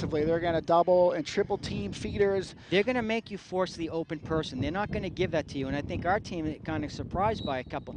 They're going to double and triple team feeders. They're going to make you force the open person. They're not going to give that to you. And I think our team is kind of surprised by a couple.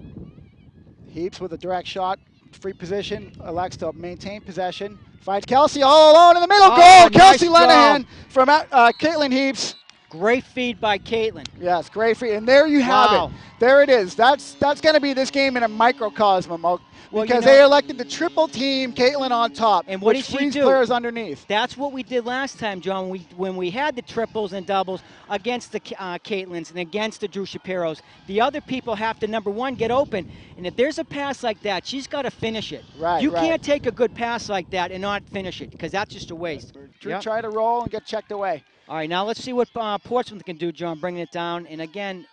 Heaps with a direct shot, free position, elects to maintain possession. Finds Kelsey all alone in the middle. Goal! Kelsey Linehan from Caitlin Heaps. Great feed by Caitlin. Yes, great feed. And there you have it. There it is. That's going to be this game in a microcosm, because they elected the triple team, Caitlin on top, and what which did she frees do? Players underneath. That's what we did last time, John. When we had the triples and doubles against the Caitlins and against the Drew Shapiros, the other people have to, number one, get open. And if there's a pass like that, she's got to finish it. Right. You can't take a good pass like that and not finish it, because that's just a waste. Drew tried to roll and get checked away. All right, now let's see what Portsmouth can do, John, bringing it down. And again,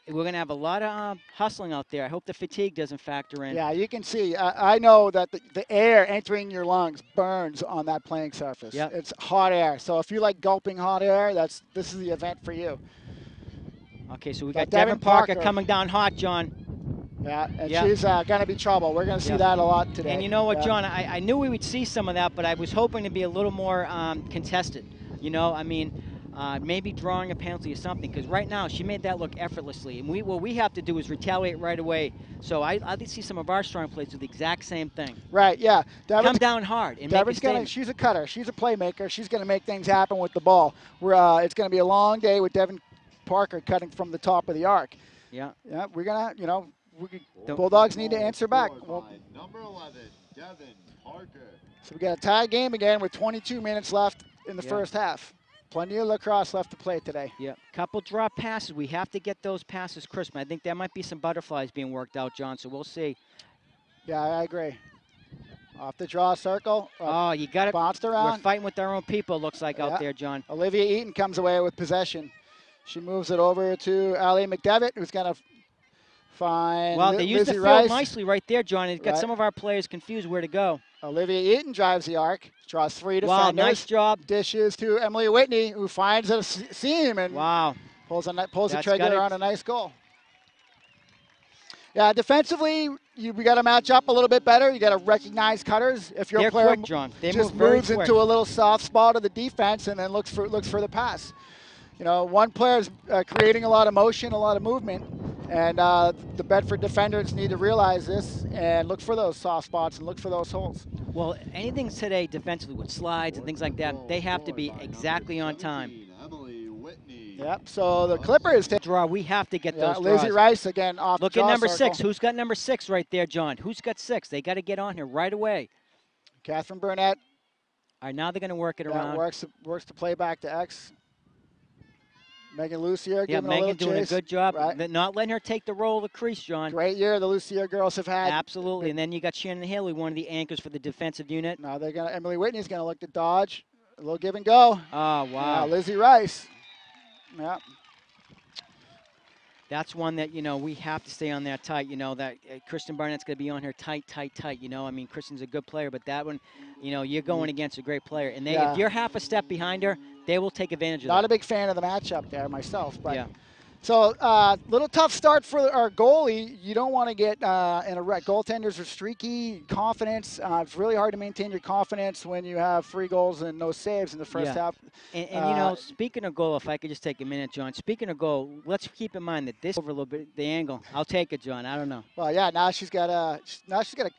we're going to have a lot of hustling out there. I hope the fatigue doesn't factor in. Yeah, you can see. I know that the air entering your lungs burns on that playing surface. Yep. It's hot air. So if you like gulping hot air, this is the event for you. Okay, so we got Devin Parker coming down hot, John. Yeah, and she's going to be trouble. We're going to see that a lot today. And you know what, John? I knew we would see some of that, but I was hoping to be a little more contested. You know, I mean, maybe drawing a penalty or something, because right now she made that look effortlessly. And what we have to do is retaliate right away. So I did see some of our strong plays do the exact same thing. Right, yeah. Come down hard and Devin's she's a cutter. She's a playmaker. She's going to make things happen with the ball. It's going to be a long day with Devin Parker cutting from the top of the arc. Yeah. Yeah, we're going to, Bulldogs need to answer back. Number 11, Devin Parker. So we got a tie game again with 22 minutes left in the first half. Plenty of lacrosse left to play today. Yeah, couple drop passes. We have to get those passes crisp. I think there might be some butterflies being worked out, John, so we'll see. Yeah, I agree. Off the draw circle. You got it. Bounced around. We're fighting with our own people, looks like, out there, John. Olivia Eaton comes away with possession. She moves it over to Ali McDevitt, who's going to find Well, they used the field nicely right there, John. It got some of our players confused where to go. Olivia Eaton drives the arc, draws 3 defenders. Wow, nice job. Dishes to Emily Whitney, who finds a seam and pulls the trigger on a nice goal. Yeah, defensively, we got to match up a little bit better. You got to recognize cutters. If your player quick, John. They just moves into a little soft spot of the defense and then looks for the pass. You know, one player is creating a lot of motion, a lot of movement, and the Bedford defenders need to realize this and look for those soft spots and look for those holes. Well, anything today defensively with slides and things like that, they have to be exactly on time. Yep, so the Clippers draw. We have to get those Lizzie draws. Rice again off Look the draw at number circle. 6. Who's got number 6 right there, John? Who's got 6? They got to get on here right away. Catherine Burnett. All right, now they're going to work it around. Works to play back to X. Megan Lucier giving Megan a little doing chase. a good job. Right. Not letting her take the role of the crease, John. Great year the Lucier girls have had. Absolutely, and then you got Shannon Haley, one of the anchors for the defensive unit. Now Emily Whitney's going to look to dodge. A little give and go. Oh, wow. Lizzie Rice. Yeah. That's one that, we have to stay on there tight, that Kristen Barnett's going to be on her tight, I mean, Kristen's a good player, but that one, you're going against a great player. And if you're half a step behind her, they will take advantage of that. Not a big fan of the matchup there myself. But yeah. So little tough start for our goalie. You don't want to get in a wreck. Goaltenders are streaky, confidence. It's really hard to maintain your confidence when you have 3 goals and no saves in the first half. And speaking of goal, if I could just take a minute, John. Speaking of goal, let's keep in mind that this over a little bit, the angle. I'll take it, John. I don't know. Well, yeah. Now she's got a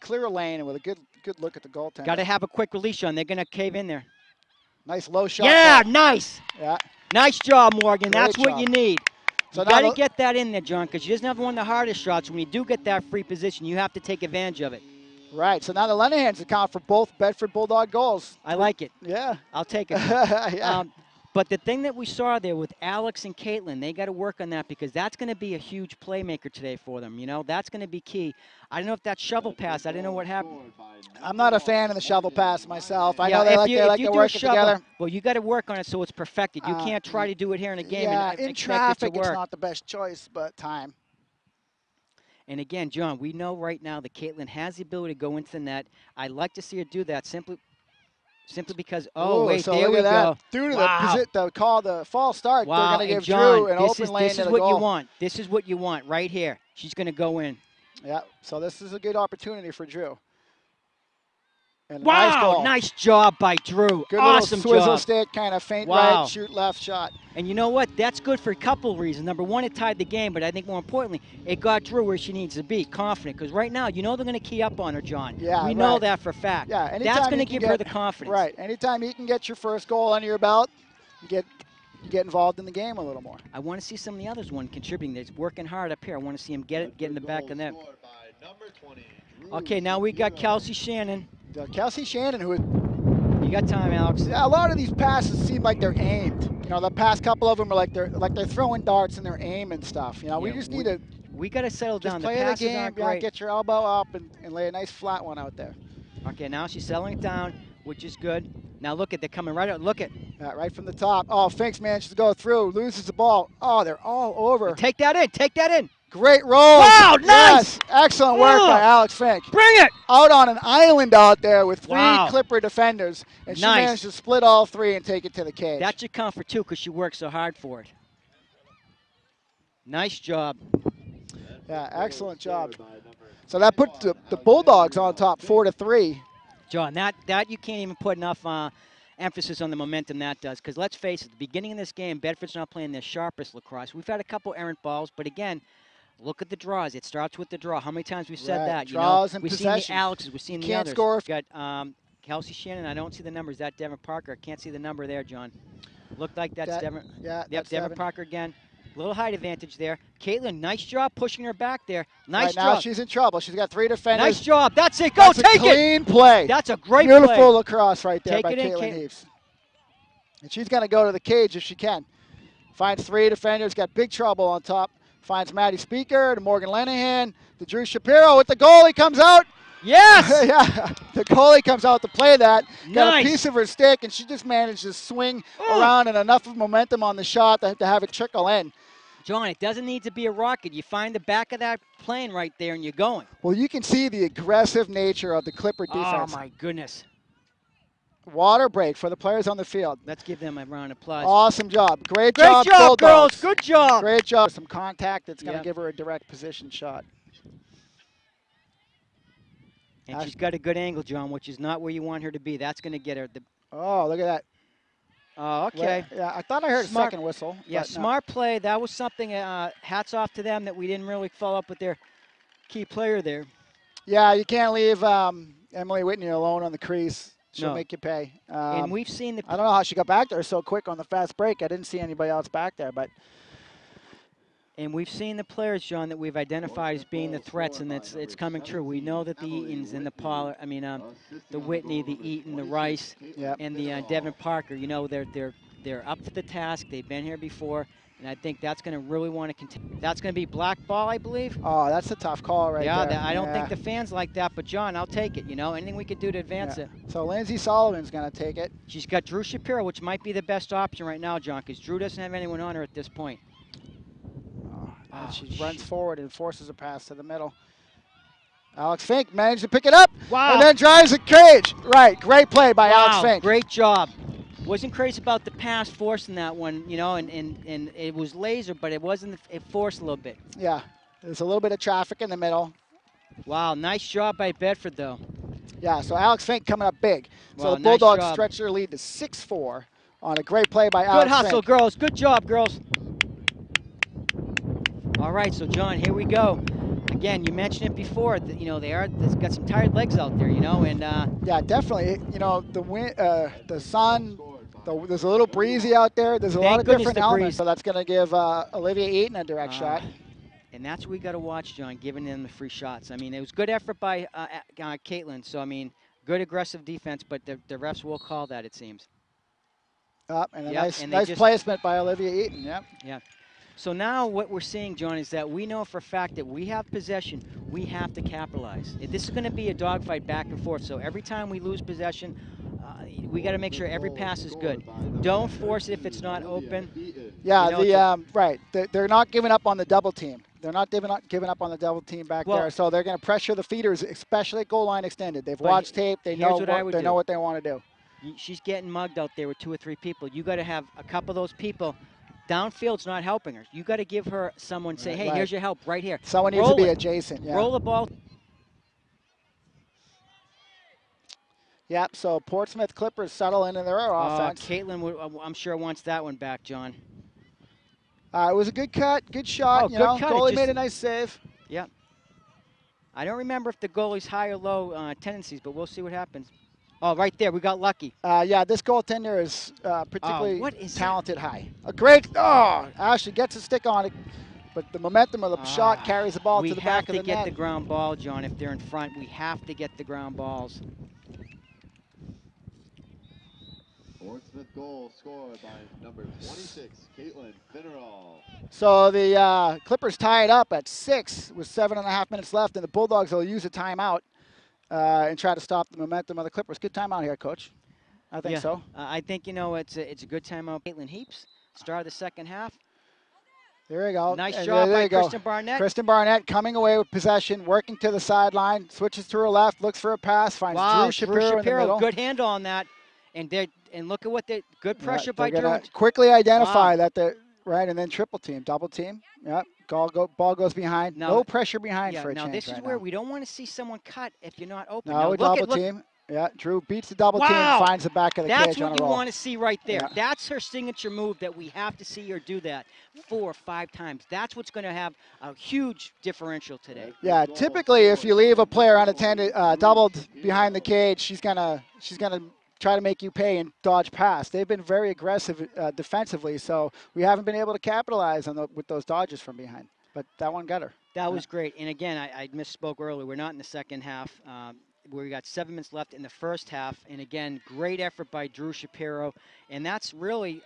clear lane and with a good look at the goaltender. Got to have a quick release, John. They're going to cave in there. Nice low shot. Yeah, nice. Yeah. Nice job, Morgan. That's what job. you need. So you got to get that in there, John, because she doesn't have one of the hardest shots. When you do get that free position, you have to take advantage of it. Right. So now the Linehans account for both Bedford Bulldog goals. I like it. Yeah. I'll take it. Yeah. But the thing that we saw there with Alex and Caitlin, they got to work on that because that's going to be a huge playmaker today for them. That's going to be key. I don't know if that shovel pass, I didn't know what happened. I'm not a fan of the shovel pass myself. I know they like to work it together. Well, you got to work on it so it's perfected. You can't try to do it here in a game and in expect traffic, it to work. It's not the best choice, but time. And again, John, we know right now that Caitlin has the ability to go into the net. I'd like to see her do that simply because, there we go. Due to the false start, they're going to give John, Drew an open lane to the goal. This is what you want. This is what you want right here. She's going to go in. Yeah, so this is a good opportunity for Drew. And a nice Wow, goal. nice job by Drew. Good Awesome little swizzle job. stick, kind of feint Wow. right, shoot left shot. And you know what? That's good for a couple reasons. Number one, it tied the game, but I think more importantly, it got Drew where she needs to be, confident. Because right now, you know they're going to key up on her, John. Yeah, we know right. that for a fact. Yeah, anytime that's going to you can give her the confidence. Right. Anytime you can get your first goal under your belt, you get involved in the game a little more. I want to see some of the others contributing. They're working hard up here. I want to see them get in the back of them. Okay, now we got Kelsey Shannon. Kelsey Shannon, who you got time, Alex. Yeah, a lot of these passes seem like they're aimed. You know, the past couple of them are like they're throwing darts and they're aim and stuff. You know, we just need to. We got to settle down. Play the game. Yeah, get your elbow up and lay a nice flat one out there. Okay, now she's settling it down, which is good. Now look at, they're coming right out. Look at. Right from the top. Oh, Finks manages to go through, loses the ball. Oh, they're all over. Take that in. Take that in. Great roll. Wow, nice. Yes, excellent work by Alex Fink. Bring it. Out on an island out there with three Clipper defenders, and she managed to split all three and take it to the cage. That should count for two because she worked so hard for it. Nice job. Yeah, excellent job. So that put the Bulldogs on top 4-3. John, that you can't even put enough emphasis on the momentum that does. Because let's face it, the beginning of this game, Bedford's not playing their sharpest lacrosse. We've had a couple errant balls, but again, look at the draws. It starts with the draw. How many times we've said that? Draws and we've possession. Seen the Alexes. We've seen the others. Score. We've got Kelsey Shannon. I don't see the number. Is that Devin Parker? I can't see the number there, John. Looked like that's Devin. Yeah, yep, Devin Parker again. Little height advantage there. Caitlin, nice job pushing her back there. Nice job. Now she's in trouble. She's got three defenders. Nice job. That's it. Go, take it. Clean play. That's a great play. Beautiful lacrosse right there by Take Caitlin Heaves. And she's going to go to the cage if she can. Finds three defenders, got big trouble on top. Finds Maddie Speaker to Morgan Linehan to Drew Shapiro with the goal. He comes out. Yes! Yeah, the goalie comes out to play that. Got Nice. a piece of her stick, and she just managed to swing around and enough of momentum on the shot to have it trickle in. John, it doesn't need to be a rocket. You find the back of that plane right there, and you're going. Well, you can see the aggressive nature of the Clipper defense. Oh, my goodness. Water break for the players on the field. Let's give them a round of applause. Awesome job. Great job, Bulldogs. girls. Good job. Great job. Some contact that's going to give her a direct position shot. And she's got a good angle, John, which is not where you want her to be. That's going to get her. Oh, look at that. Oh, okay. Well, yeah, I thought I heard a second whistle. Yeah, smart play. That was something, hats off to them that we didn't really follow up with their key player there. Yeah, you can't leave Emily Whitney alone on the crease. She'll make you pay. And we've seen I don't know how she got back there so quick on the fast break. I didn't see anybody else back there, but. And we've seen the players, John, that we've identified as being the threats, and it's coming true. We know that the Eatons and the Pollard, the Whitney, the Eaton, the Rice, and the Devin Parker, you know, they're up to the task. They've been here before, and I think that's going to really want to continue. That's going to be black ball, I believe. Oh, that's a tough call right there. Yeah, I don't think the fans like that, but John, I'll take it. You know, anything we could do to advance it. So Lindsay Sullivan's going to take it. She's got Drew Shapiro, which might be the best option right now, John, because Drew doesn't have anyone on her at this point. And she runs forward and forces a pass to the middle. Alex Fink managed to pick it up. Wow. And then drives the cage. Right, great play by Alex Fink. Great job. Wasn't crazy about the pass forcing that one, you know, and it was laser, but it wasn't, it forced a little bit. Yeah, there's a little bit of traffic in the middle. Wow, nice job by Bedford, though. Yeah, so Alex Fink coming up big. So Wow, the Bulldogs nice stretch their lead to 6-4 on a great play by Alex Fink. Good hustle, girls. Good job, girls. All right, so John, here we go. Again, you mentioned it before. That, you know, they've got some tired legs out there. You know, and yeah, definitely. You know, the wind, the sun. There's a little breezy out there. There's a lot of different elements. So that's going to give Olivia Eaton a direct shot. And that's what we got to watch, John, giving them the free shots. I mean, it was good effort by Caitlin. So I mean, good aggressive defense, but the refs will call that, it seems. And a nice placement by Olivia Eaton. Yep. Yeah. So now what we're seeing, John, is that we know for a fact that we have possession, we have to capitalize. This is going to be a dogfight back and forth. So every time we lose possession, we got to make sure every pass is good. Don't force it if it's not open. Yeah, you know, right. They're not giving up on the double team. They're not giving up on the double team back there. So they're going to pressure the feeders, especially at goal line extended. They've watched tape. They know what they want to do. She's getting mugged out there with 2 or 3 people. You got to have a couple of those people. Downfield's not helping her. You got to give her someone, say, hey, here's your help right here. Someone needs to be adjacent. Yeah. Roll the ball. Yep, so Portsmouth Clippers settle into their offense. Caitlin, I'm sure, wants that one back, John. It was a good cut, good shot. Oh, good cut. Goalie made a nice save. Yep. I don't remember if the goalie's high or low tendencies, but we'll see what happens. Oh, right there, we got lucky. Yeah, this goaltender is particularly what is talented high. A great, Ashley gets a stick on it, but the momentum of the shot carries the ball to the back of the net. We have to get the ground ball, John. If they're in front, we have to get the ground balls. Portsmouth goal scored by number 26, Caitlin Finneral. So the Clippers tie it up at 6 with 7.5 minutes left, and the Bulldogs will use a timeout and try to stop the momentum of the Clippers. Good timeout here, Coach. I think so. I think, it's a good timeout. Caitlin Heaps, start of the second half. There you go. Nice job by Kristen Barnett. Kristen Barnett coming away with possession, working to the sideline, switches to her left, looks for a pass, finds Drew Shapiro in the middle. Good handle on that. And look at what good pressure by Drew. Quickly identify that and then triple team, double team. Yep. Ball goes behind. No pressure behind for a change. Now this is where we don't want to see someone cut if you're not open. No, double team. Yeah, Drew beats the double team, finds the back of the cage on a roll. That's what you want to see right there. Yeah. That's her signature move that we have to see her do that 4 or 5 times. That's what's going to have a huge differential today. Yeah, typically if you leave a player unattended, doubled behind the cage, she's gonna try to make you pay and dodge past. They've been very aggressive defensively, so we haven't been able to capitalize on with those dodges from behind. But that one got her. That was great. And again, I misspoke earlier. We're not in the second half. We got 7 minutes left in the first half. And again, great effort by Drew Shapiro. And that's really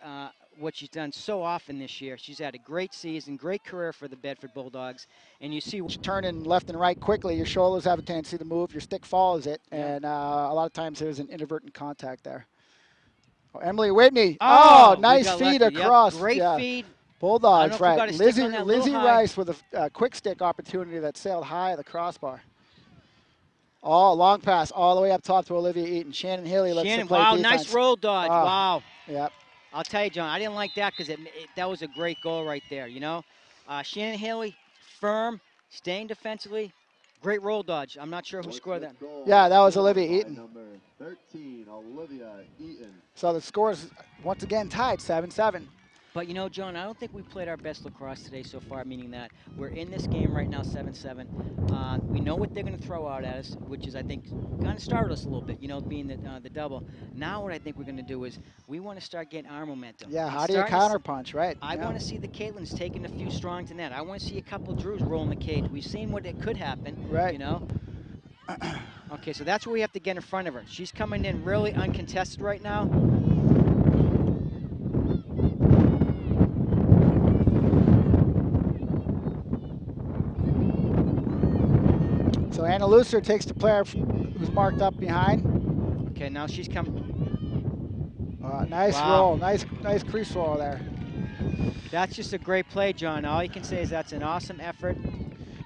what she's done so often this year. She's had a great season, great career for the Bedford Bulldogs. And you see, turning left and right quickly, your shoulders have a tendency to move, your stick follows it, and a lot of times there's an inadvertent contact there. Oh, Emily Whitney. Nice feed across. Yep, great feed. Bulldogs, right. Lizzie Rice with a quick stick opportunity that sailed high at the crossbar. Long pass all the way up top to Olivia Eaton. Shannon Healy looks to play defense. Nice roll dodge. Wow. Yep. I'll tell you, John, I didn't like that because that was a great goal right there, Shannon Healy, firm, staying defensively, great roll dodge. I'm not sure who scored that. Yeah, that was Olivia Eaton. Number 13, Olivia Eaton. So the score's once again tied, 7-7. But, John, I don't think we played our best lacrosse today so far, meaning that we're in this game right now 7-7. We know what they're going to throw out at us, which is, I think, kind of startled us a little bit, being the double. Now what I think we're going to do is we want to start getting our momentum. Yeah, how do you counterpunch, right? I want to see the Caitlins taking a few strongs in that. I want to see a couple of Drews rolling the cage. We've seen what it could happen, right. Okay, so that's where we have to get in front of her. She's coming in really uncontested right now. So Anna Lucer takes the player who's marked up behind. Okay, now she's coming. Nice roll, nice crease roll there. That's just a great play, John. All you can say is that's an awesome effort.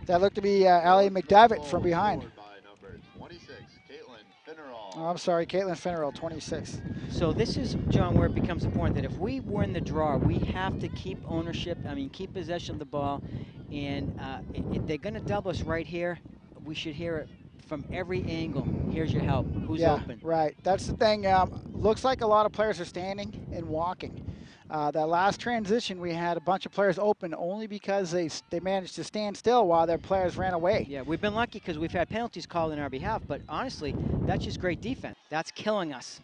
That looked to be Allie McDavitt from behind. By number 26, Caitlin Finneral. I'm sorry, Caitlin Finneral, 26. So this is, John, where it becomes important that if we win the draw, we have to keep ownership, keep possession of the ball. And if they're going to double us right here, we should hear it from every angle. Here's your help. Who's open? Right. That's the thing. Looks like a lot of players are standing and walking. That last transition, we had a bunch of players open only because they managed to stand still while their players ran away. Yeah, we've been lucky because we've had penalties called in our behalf, but honestly, that's just great defense. That's killing us.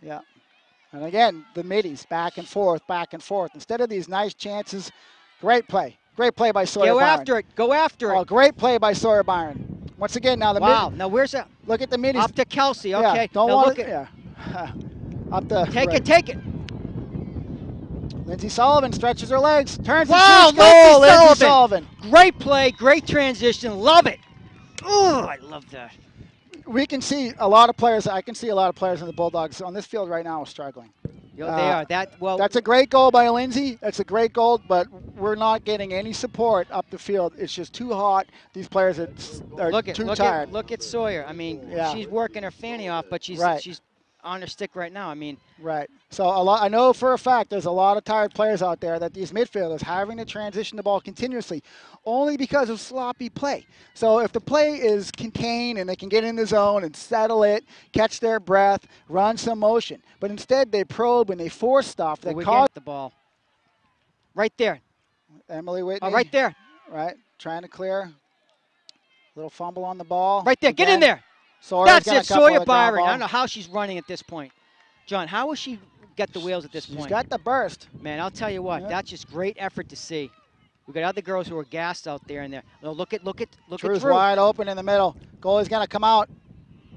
Yeah. And again, the middies, back and forth, back and forth. Instead of these nice chances, great play. Great play by Sawyer Byron. Go after it. Go after it. Great play by Sawyer Byron. Once again, now the Wow. Now where's that? Look at the middies. Up to Kelsey. Okay. Yeah, don't want it. Yeah. Up the. Take it. Lindsay Sullivan stretches her legs, turns and shoots. Goal, Lindsay Sullivan. Great play, great transition. Love it. Oh, I love that. We can see a lot of players. I can see a lot of players in the Bulldogs on this field right now are struggling. They are. That's a great goal by Lindsay. That's a great goal, but we're not getting any support up the field. It's just too hot. These players are too tired. Look at Sawyer. She's working her fanny off, but she's on her stick right now. I mean, Right. So I know for a fact there's a lot of tired players out there that these midfielders having to transition the ball continuously, only because of sloppy play. So if the play is contained and they can get in the zone and settle it, catch their breath, run some motion, but instead they probe and they force stuff that we cause get the ball right there. Emily Whitney. Oh, right there. Right. Trying to clear. Little fumble on the ball. Right there. Get in there. Sawyer's That's got a it. couple Sawyer of the ground Byron. I ball. don't know how she's running at this point. John, how will she get the wheels at this She's point? got the burst. Man, I'll tell you what. Yeah. That's just great effort to see. We got other girls who are gassed out there in there. No, look at Drew's Drew. wide open in the middle. Goalie's gonna come out.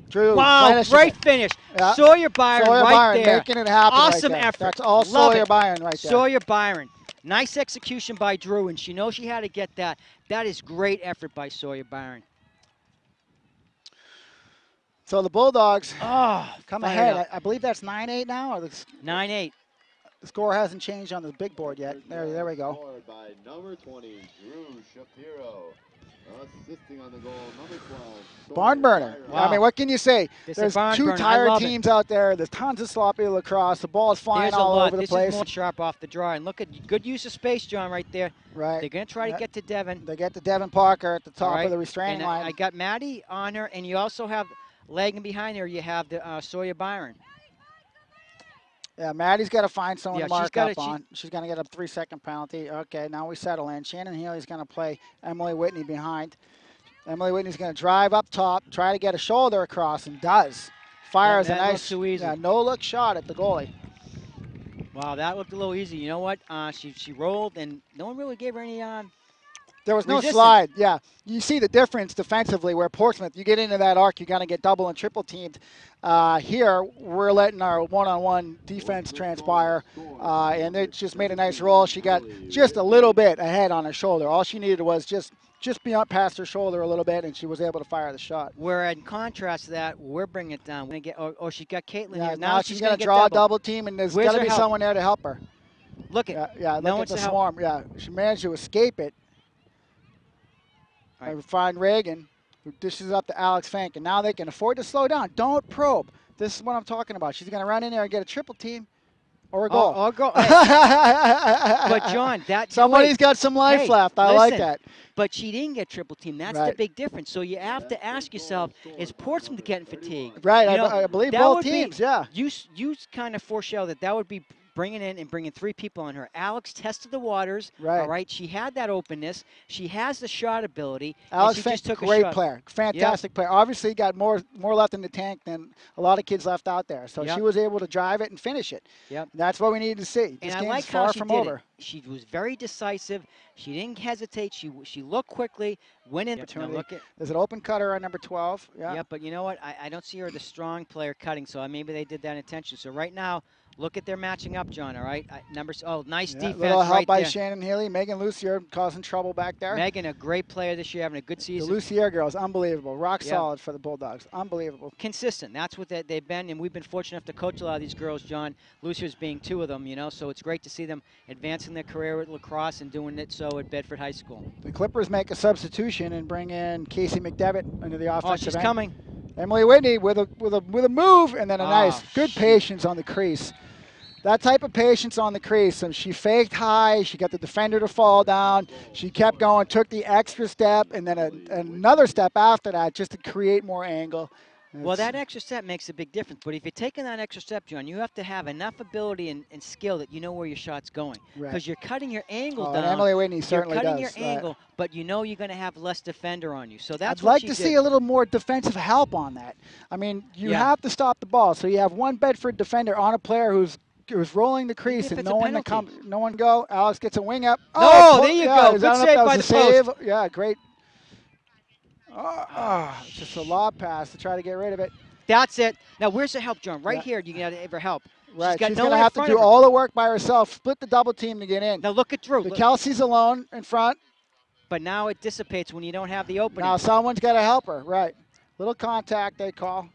Drew. Wow, great finish. Yeah. Sawyer Byron Sawyer right Byron there. making it happen. Awesome right there. effort. That's all Love Sawyer it. Byron right there. Sawyer Byron. Nice execution by Drew, and she knows she had to get that. That is great effort by Sawyer Byron. So the Bulldogs come fired ahead. up. I believe that's 9-8 now, or the 9-8. score hasn't changed on the big board yet. There we go. Scored by number 20, Drew Shapiro. Assisting on the goal, number 12. Barn burner. Wow. I mean, what can you say? This is There's barn two burner. I tired love it. teams out there. There's tons of sloppy lacrosse. The ball is flying There's a all lot. over the This place. is more sharp off the draw. And look at good use of space, John, right there. Right. They're going to try to get to Devin. They get to Devin Parker at the top All right. of the restraining And line. I got Maddie on her, and you also have lagging behind her. You have the Sawyer Byron. Yeah, Maddie's got to find someone Yeah, to mark she's gotta- up on. She's going to get a 3-second penalty. Okay, now we settle in. Shannon Healy's going to play Emily Whitney behind. Emily Whitney's going to drive up top, try to get a shoulder across, and does. Fires Yeah, a that nice looks too easy. no-look shot at the goalie. Wow, that looked a little easy. You know what? She rolled, and no one really gave her any There was no resistance. slide. Yeah, you see the difference defensively where Portsmouth, you get into that arc, you're going to get double and triple teamed. Here, we're letting our one-on-one defense transpire, and it just made a nice roll. She got just a little bit ahead on her shoulder. All she needed was just beyond past her shoulder a little bit, and she was able to fire the shot. Where in contrast to that, we're bringing it down. We're gonna get, she got Caitlin Yeah, here. now she's going to get draw a double team, and there's Where's got to her be help? someone there to help her. Look at Yeah, no look one's at the to help. swarm. Yeah, she managed to escape it. All right. I find Reagan, who dishes up to Alex Fank, and now they can afford to slow down. Don't probe. This is what I'm talking about. She's going to run in there and get a triple team or a goal. Or go. Hey, but John, Somebody's got some life Hey, left. I like listen, that. But she didn't get triple team. That's the Right. big difference. So you have to ask yourself: is Portsmouth getting fatigued? Right, You know, I believe that both would be- teams, yeah. You kind of foreshadowed that would be bringing in and bringing 3 people on her. Alex tested the waters. Right. All right. She had that openness. She has the shot ability. Alex and she Fank, just took a great shot. player, fantastic player. Obviously, got more left in the tank than a lot of kids left out there. So Yep. she was able to drive it and finish it. Yep. That's what we needed to see. This And I game's like far how she from did over. it. She was very decisive. She didn't hesitate. She looked quickly, went in. Now Opportunity. look at. There's an open cutter on number 12. Yeah. Yeah, but you know what? I don't see her the strong player cutting, so maybe they did that intention. So right now, look at their matching up, John, all right? Nice Yeah, defense little help right by there. Shannon Healy. Megan Lucier causing trouble back there. Megan, a great player this year, having a good The season. Lucier girls, unbelievable. Rock Yeah. solid for the Bulldogs. Unbelievable. Consistent. That's what they've been, and we've been fortunate enough to coach a lot of these girls, John. Lucier's being 2 of them, so it's great to see them advancing their career at lacrosse and doing it so at Bedford High School. The Clippers make a substitution and bring in Casey McDevitt into the offensive Oh, she's end. coming. Emily Whitney with a move and then a nice good shoot. patience on the crease. That type of patience on the crease. And she faked high. She got the defender to fall down. She kept going, took the extra step, and then another step after that just to create more angle. Well, that extra step makes a big difference. But if you're taking that extra step, John, you have to have enough ability and skill that you know where your shot's going. Right. Because you're cutting your angle Oh, down. and Emily Whitney certainly You're cutting does. your angle, but you know you're going to have less defender on you. So that's I'd what like she to did. see a little more defensive help on that. I mean, you Yeah. have to stop the ball. So you have one Bedford defender on a player who's rolling the crease if and it's no a one to penalty. come, no one go. Alex gets a wing up. No, there you go. I don't Good know if save that by was the a post. save. Yeah, great. Just a lob pass to try to get rid of it. That's it. Now, where's the help, John? Right Yeah. here, you got to give her help. Right, got she's no going one to in have to front do of her. all the work by herself. Split the double team to get in. Now, look at Drew. The Look- Kelsey's alone in front. but now it dissipates when you don't have the opening. Now someone's got to help her. Right. Little contact they call.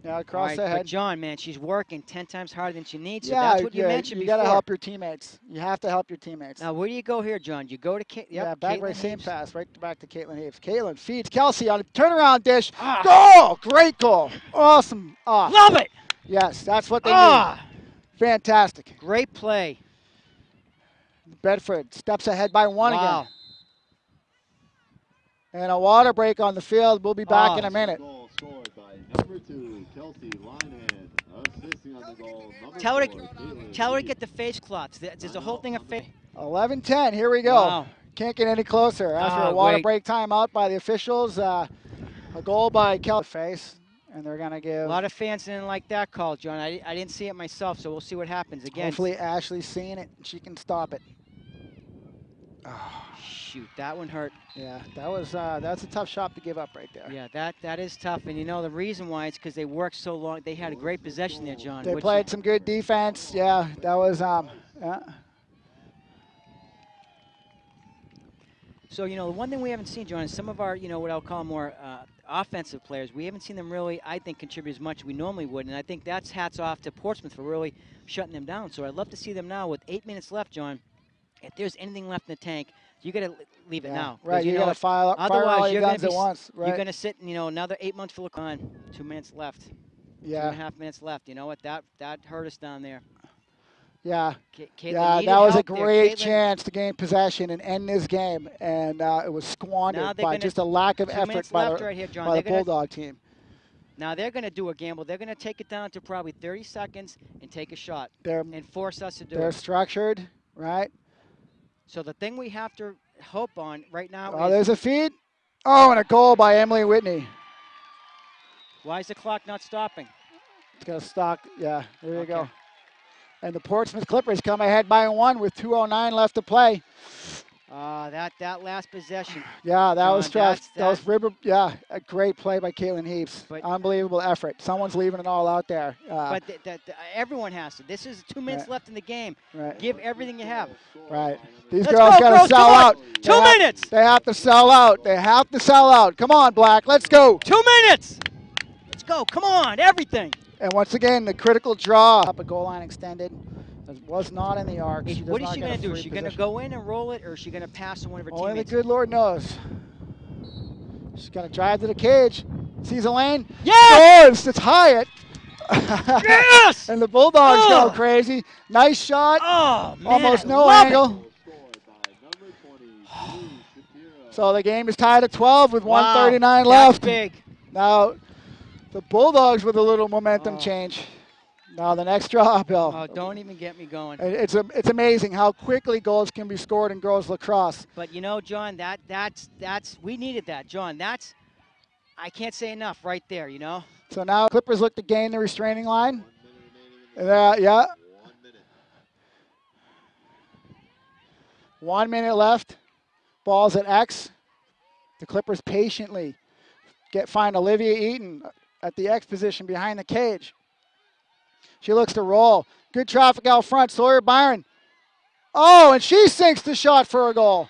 Yeah, All across right, the but head. John, man, she's working 10 times harder than she needs. So Yeah, that's what you mentioned you before. got to help your teammates. You have to help your teammates. Now, where do you go here, John? You go to Yeah, back by Caitlin same Heaves. pass, right back to Caitlin Haves. Caitlin feeds Kelsey on a turnaround dish. Ah. Goal! Great goal. Awesome. Love it. Yes, that's what they need. Ah, Fantastic. great play. Bedford steps ahead by one again. Wow. And a water break on the field. We'll be back in Oh. a minute. Goal scored by number 2, Kelsey Linehan. Assisting on the goal, number Tell her 4, to Caitlin tell her to Heath. get the face cloths. There's a whole thing of face. 11-10, here we go. Wow. Can't get any closer. After a Oh, water great. break timeout by the officials, a goal by Kelsey face. And they're going to A give, lot of fans didn't like that call, John. I didn't see it myself, so we'll see what happens again. hopefully Ashley's seeing it and she can stop it. Oh, Shoot, that one hurt. yeah, that's a tough shot to give up right there. Yeah, that is tough. And you know the reason why it's because they worked so long. They had a great possession there, John. They played some good defense. Yeah, that was yeah. So, you know, the one thing we haven't seen, John, is some of our, you know, what I'll call more offensive players. We haven't seen them really, I think, contribute as much as we normally would. And I think that's hats off to Portsmouth for really shutting them down. So I'd love to see them now with 8 minutes left, John. If there's anything left in the tank, you got to leave it now. Right, you know, got to fire all your guns at once. Right. You're going to sit, you know, another 8 months for Lacrosse. 2 minutes left. Yeah. 2.5 minutes left. You know what? That hurt us down there. Yeah. Caitlin that was a help there. great chance to gain possession and end this game, and it was squandered by just a lack of effort by the Bulldog team. Now they're going to do a gamble. They're going to take it down to probably 30 seconds and take a shot and force us to do it. They're structured, right? So the thing we have to hope on right now is... there's a feed. Oh, and a goal by Emily Whitney. Why is the clock not stopping? It's going to stop. Yeah, there you go. And the Portsmouth Clippers come ahead by 1 with 2:09 left to play. That last possession. Yeah, that John, was tough. That was a great play by Caitlin Heaps. Unbelievable effort. Someone's leaving it all out there. But everyone has to. This is 2 minutes left in the game. Right. Give everything you have. Right. These girls got to sell out. 2 minutes. They have to sell out. They have to sell out. Come on, Black. Let's go. 2 minutes. Let's go. Come on. Everything. And once again, the critical draw. Up a goal line extended. It was not in the arc. What is she going to do? Is she going to go in and roll it, or is she going to pass to one of her teammates? Only the good Lord knows. She's going to drive to the cage. Sees a lane. Yes! Scores! It's Hyatt. Yes! And the Bulldogs go crazy. Nice shot. Oh, man. Almost no angle. So the game is tied at 12 with 1:39 left. That's big. Now, the Bulldogs with a little momentum change. Now the next draw, Bill. Oh, don't even get me going. It's amazing how quickly goals can be scored in girls lacrosse. But you know, John, that's we needed that, John. I can't say enough right there. You know. So now Clippers look to gain the restraining line. Yeah. 1 minute left. Ball's at X. The Clippers patiently find Olivia Eaton at the X position behind the cage. She looks to roll. Good traffic out front. Sawyer Byron. Oh, and she sinks the shot for a goal.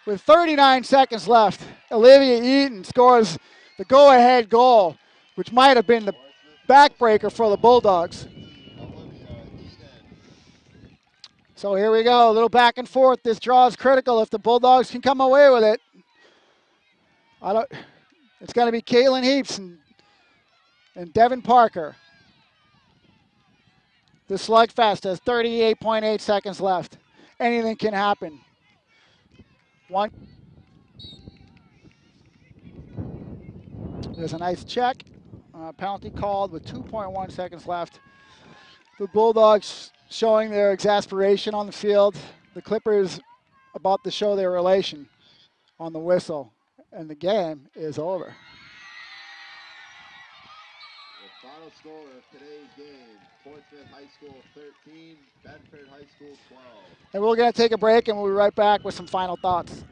With 39 seconds left, Olivia Eaton scores the go-ahead goal, which might have been the backbreaker for the Bulldogs. So here we go, a little back and forth. This draw is critical if the Bulldogs can come away with it. It's going to be Caitlin Heaps and Devin Parker. The slugfest has 38.8 seconds left. Anything can happen. There's a nice check. Penalty called with 2.1 seconds left. The Bulldogs showing their exasperation on the field. The Clippers about to show their relation on the whistle. And the game is over. The final score of today's game, Portsmouth High School 13, Bedford High School 12. And we're going to take a break, and we'll be right back with some final thoughts.